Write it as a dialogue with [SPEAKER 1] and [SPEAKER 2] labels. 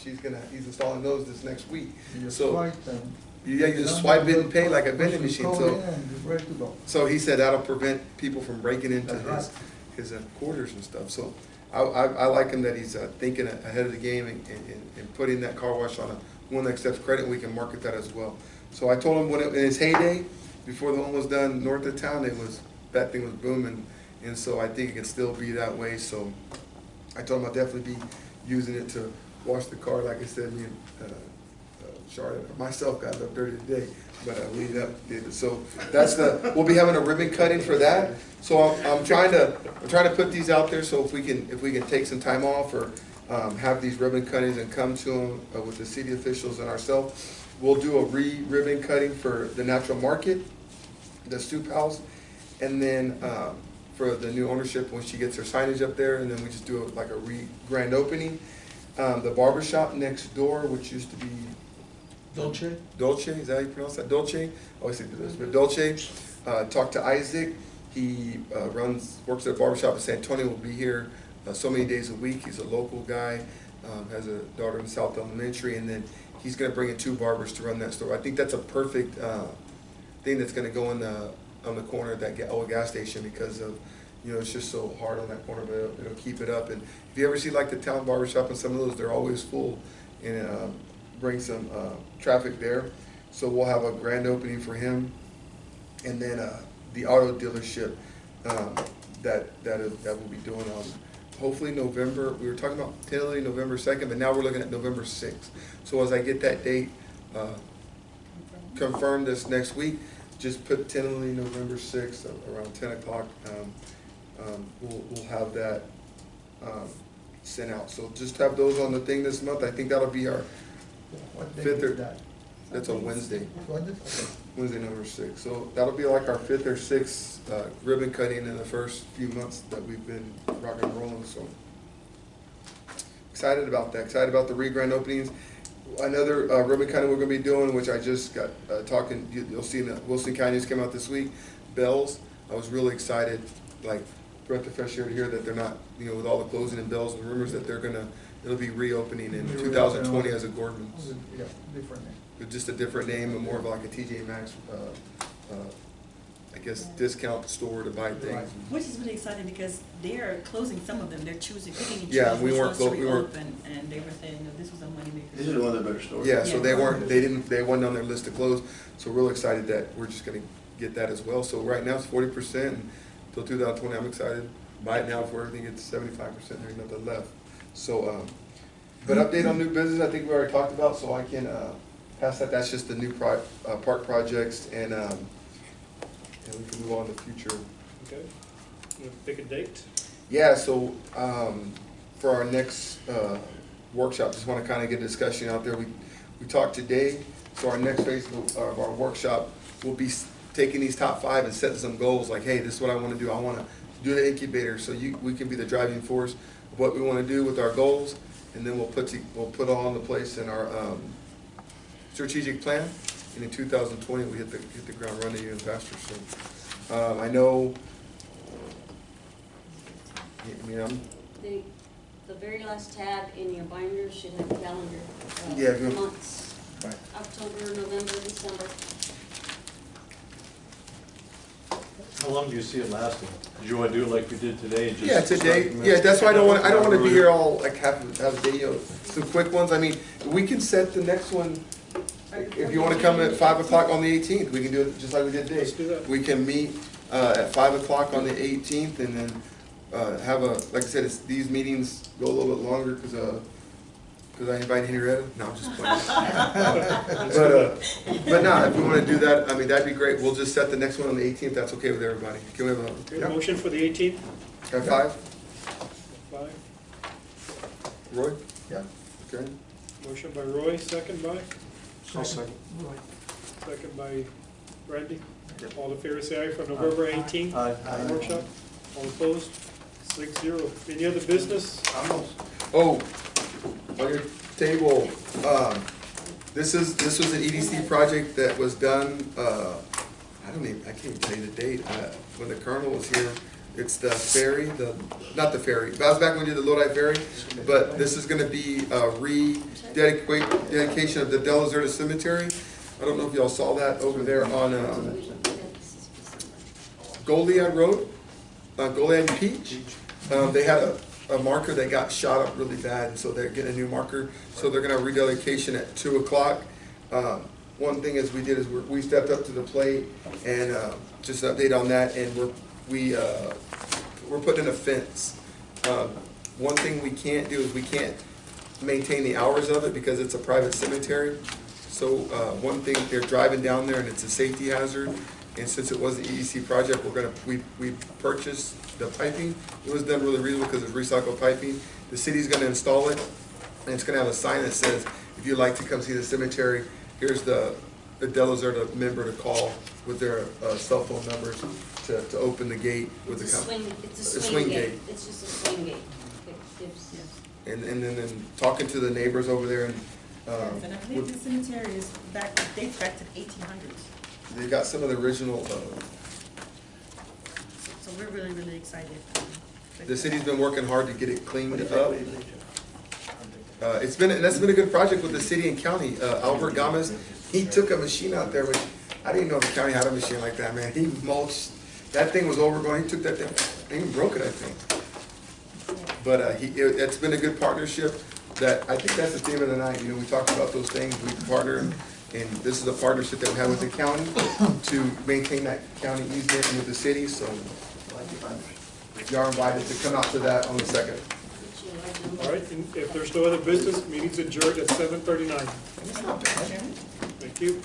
[SPEAKER 1] he's installing those this next week.
[SPEAKER 2] You
[SPEAKER 1] So
[SPEAKER 2] swipe them.
[SPEAKER 1] yeah, you just swipe it and pay like a vending machine.
[SPEAKER 2] Push the
[SPEAKER 1] So
[SPEAKER 2] code in and you're ready to go.
[SPEAKER 1] so he said that'll prevent people from breaking into
[SPEAKER 2] That's
[SPEAKER 1] his quarters and stuff. So I like him that he's thinking ahead of the game and putting that car wash on one that accepts credit. We can market that as well. So I told him when in its heyday, before the one was done north of town, that thing was booming, and so I think it can still be that way. So I told him I'll definitely be using it to wash the car. Like I said, me and Charlotte, myself got it up dirty today, but we did it. So that's we'll be having a ribbon cutting for that. So I'm trying to put these out there. So if we can take some time off or have these ribbon cuttings and come to them with the city officials and ourselves. We'll do a ribbon cutting for the natural market, the Stoop House, and then for the new ownership when she gets her signage up there, and then we just do like a grand opening. The barbershop next door, which used to be Dolce, is that how you pronounce that? Dolce? I always say this, but Dolce. Talked to Isaac. He works at a barbershop in San Antonio. Will be here so many days a week. He's a local guy. Has a daughter in South Elementary, and then he's going to bring in 2 barbers to run that store. I think that's a perfect thing that's going to go on the corner of that old gas station because of, it's just so hard on that corner, but it'll keep it up. And if you ever see like the town barbershop and some of those, they're always full, and bring some traffic there. So we'll have a grand opening for him, and then the auto dealership that we'll be doing hopefully November. We were talking about tentatively November 2nd, but now we're looking at November 6th. So as I get that date confirmed this next week, just put tentatively November 6th around 10 o'clock. We'll have that sent out. So just have those on the thing this month. I think that'll be our
[SPEAKER 2] What day
[SPEAKER 1] 5th
[SPEAKER 2] is
[SPEAKER 1] or
[SPEAKER 2] that?
[SPEAKER 1] that's on Wednesday.
[SPEAKER 2] Wednesday? Okay.
[SPEAKER 1] Wednesday, November 6th. So that'll be like our 5th or 6th ribbon cutting in the first few months that we've been rocking and rolling. So excited about that. Excited about the grand openings. Another ribbon cutting we're going to be doing, which I just got talking. You'll see in the Wilson County News came out this week. Bells. I was really excited, like breath of fresh air to hear that they're not, with all the closing and Bells and rumors that it'll be reopening in 2020 as a Gordon's.
[SPEAKER 2] Yeah, different name.
[SPEAKER 1] With just a different name and more of like a TJ Maxx, I guess, discount store to buy things.
[SPEAKER 2] Right.
[SPEAKER 3] Which is really exciting because they're closing some of them. They're picking and choosing
[SPEAKER 1] Yeah, we
[SPEAKER 3] which
[SPEAKER 1] weren't
[SPEAKER 3] ones to
[SPEAKER 1] we weren't-
[SPEAKER 3] reopen, and they were saying that this was a moneymaker.
[SPEAKER 4] These are the ones that better stores.
[SPEAKER 1] Yeah, so
[SPEAKER 3] Yeah.
[SPEAKER 1] they weren't on their list to close. So we're real excited that we're just gonna get that as well. So right now it's 40% until 2020. I'm excited. Buy it now before everything gets 75%. There's nothing left. So, but update on new business, I think we already talked about, so I can pass that. That's just the new park projects, and we can move on to future.
[SPEAKER 5] Okay. You want to pick a date?
[SPEAKER 1] Yeah, so for our next workshop, just want to kind of get a discussion out there. We talked today, so our next phase of our workshop will be taking these top 5 and setting some goals like, hey, this is what I want to do. I want to do the incubator, so we can be the driving force of what we want to do with our goals, and then we'll put all into place in our strategic plan. And in 2020, we hit the ground running even faster. So I know.
[SPEAKER 6] The very last tab in your binder should have a calendar.
[SPEAKER 1] Yeah,
[SPEAKER 6] months.
[SPEAKER 1] Right.
[SPEAKER 6] October, November, December.
[SPEAKER 7] How long do you see it lasting? Do you want to do it like we did today? Just
[SPEAKER 1] Yeah, today.
[SPEAKER 7] start
[SPEAKER 1] Yeah, that's why I don't want to be
[SPEAKER 7] early?
[SPEAKER 1] here all like half a day. Some quick ones. I mean, we can set the next one. If you want to come at 5 o'clock on the 18th, we can do it just like we did today.
[SPEAKER 5] Let's do that.
[SPEAKER 1] We can meet at 5 o'clock on the 18th, and then have like I said, these meetings go a little bit longer because I invite Henrietta. No, I'm just playing. But no, if we want to do that, I mean, that'd be great. We'll just set the next one on the 18th. That's okay with everybody. Can we have
[SPEAKER 5] Okay, motion for the 18th?
[SPEAKER 1] at 5?
[SPEAKER 5] 5.
[SPEAKER 1] Roy?
[SPEAKER 2] Yeah.
[SPEAKER 1] Okay.
[SPEAKER 5] Motion by Roy, second by?
[SPEAKER 2] I'll second.
[SPEAKER 5] Second by Randy. All in favor, say aye for November 18th.
[SPEAKER 7] Aye.
[SPEAKER 5] Workshop. All opposed? 6-0. Any other business?
[SPEAKER 1] Oh, on your table, this was an EDC project that was done, I can't even tell you the date. When the Colonel was here, It's the ferry, not the ferry, that was back when we did the Lodi Ferry, but this is gonna be a dedication of the Del Deserta Cemetery. I don't know if y'all saw that over there on, Goliad Road, Goliad and Peach. They had a marker that got shot up really bad, and so they're getting a new marker. So they're gonna have rededication at 2 o'clock. One thing is we stepped up to the plate and just an update on that, and we're putting in a fence. One thing we can't do is we can't maintain the hours of it because it's a private cemetery. So one thing, they're driving down there and it's a safety hazard. And since it was an EDC project, we purchased the piping. It was done really reasonable because it's recycled piping. The city's gonna install it, and it's gonna have a sign that says, if you'd like to come see the cemetery, here's the Del Deserta member to call with their cell phone numbers to open the gate with
[SPEAKER 6] It's
[SPEAKER 1] the
[SPEAKER 6] a
[SPEAKER 1] company.
[SPEAKER 6] swing, it's a swing gate. It's just a swing gate. It gives-
[SPEAKER 3] Yes.
[SPEAKER 1] And then talking to the neighbors over there, and
[SPEAKER 3] Yes, and I believe the cemetery is dates back to the 1800s.
[SPEAKER 1] they got some of the original,
[SPEAKER 3] So we're really, really excited.
[SPEAKER 1] the city's been working hard to get it cleaned up. That's been a good project with the city and county. Albert Gomez, he took a machine out there, which I didn't know the county had a machine like that, man. He mulched, that thing was overgrown, he took that thing, he even broke it, I think. But it's been a good partnership. I think that's the theme of the night. You know, we talked about those things, we partner, and this is a partnership that we have with the county to maintain that county easement with the city, so y'all are invited to come out to that on the 2nd.
[SPEAKER 5] All right, and if there's no other business, meeting's adjourned at 7:39.
[SPEAKER 1] It's not bad.
[SPEAKER 5] Thank you.